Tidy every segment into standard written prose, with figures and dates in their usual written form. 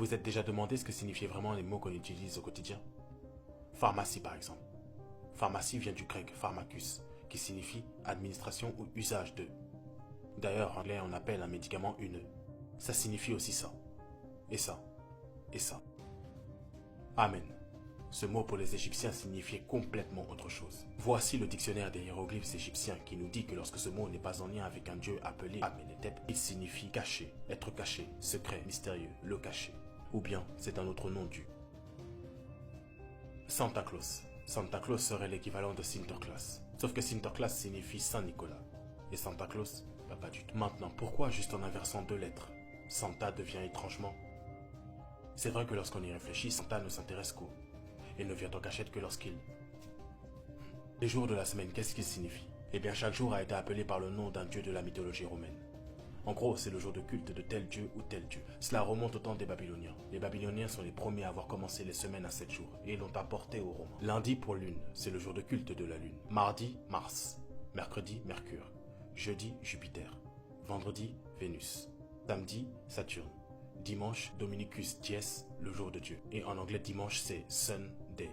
vous êtes déjà demandé ce que signifiaient vraiment les mots qu'on utilise au quotidien? Pharmacie par exemple. Pharmacie vient du grec pharmacus, qui signifie administration ou usage de. D'ailleurs, en anglais, on appelle un médicament une. Ça signifie aussi ça. Et ça. Et ça. Amen. Ce mot pour les Égyptiens signifiait complètement autre chose. Voici le dictionnaire des hiéroglyphes égyptiens qui nous dit que lorsque ce mot n'est pas en lien avec un dieu appelé Amenhotep, il signifie caché, être caché, secret, mystérieux, le caché. Ou bien c'est un autre nom du. Santa Claus. Santa Claus serait l'équivalent de Sinterklaas. Sauf que Sinterklaas signifie Saint-Nicolas. Et Santa Claus, bah pas du tout. Maintenant, pourquoi juste en inversant deux lettres, Santa devient étrangement? C'est vrai que lorsqu'on y réfléchit, Santa ne s'intéresse qu'au. Et ne vient en cachette que lorsqu'il. Les jours de la semaine, qu'est-ce qu'ils signifient? Eh bien, chaque jour a été appelé par le nom d'un dieu de la mythologie romaine. En gros, c'est le jour de culte de tel dieu ou tel dieu. Cela remonte au temps des Babyloniens. Les Babyloniens sont les premiers à avoir commencé les semaines à 7 jours et l'ont apporté aux Romains. Lundi pour lune, c'est le jour de culte de la lune. Mardi, Mars. Mercredi, Mercure. Jeudi, Jupiter. Vendredi, Vénus. Samedi, Saturne. Dimanche, Dominicus Dies, le jour de Dieu. Et en anglais, dimanche, c'est Sunday,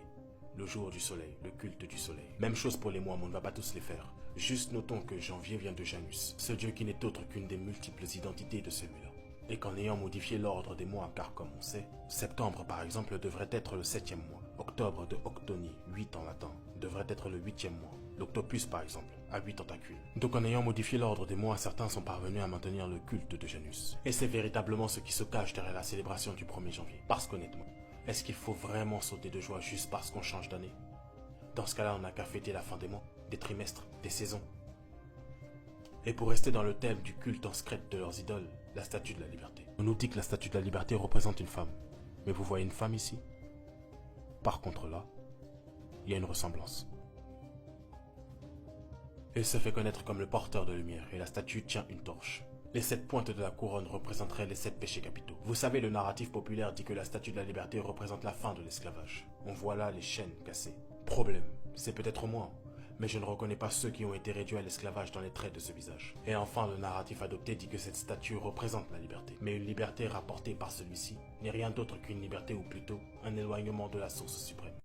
le jour du soleil, le culte du soleil. Même chose pour les mois, mais on ne va pas tous les faire. Juste notons que janvier vient de Janus, ce dieu qui n'est autre qu'une des multiples identités de celui-là. Et qu'en ayant modifié l'ordre des mois, car comme on sait, septembre par exemple devrait être le 7e mois. Octobre de Octoni, 8 en latin, devrait être le 8e mois. L'octopus par exemple, a 8 tentacules. Donc en ayant modifié l'ordre des mois, certains sont parvenus à maintenir le culte de Janus. Et c'est véritablement ce qui se cache derrière la célébration du 1er janvier. Parce qu'honnêtement, est-ce qu'il faut vraiment sauter de joie juste parce qu'on change d'année? Dans ce cas-là, on n'a qu'à fêter la fin des mois, des trimestres, des saisons. Et pour rester dans le thème du culte en secret de leurs idoles, la statue de la liberté. On nous dit que la statue de la liberté représente une femme. Mais vous voyez une femme ici? Par contre là, il y a une ressemblance. Il se fait connaître comme le porteur de lumière et la statue tient une torche. Les 7 pointes de la couronne représenteraient les 7 péchés capitaux. Vous savez, le narratif populaire dit que la statue de la liberté représente la fin de l'esclavage. On voit là les chaînes cassées. Problème, c'est peut-être moi, mais je ne reconnais pas ceux qui ont été réduits à l'esclavage dans les traits de ce visage. Et enfin, le narratif adopté dit que cette statue représente la liberté. Mais une liberté rapportée par celui-ci n'est rien d'autre qu'une liberté ou plutôt un éloignement de la source suprême.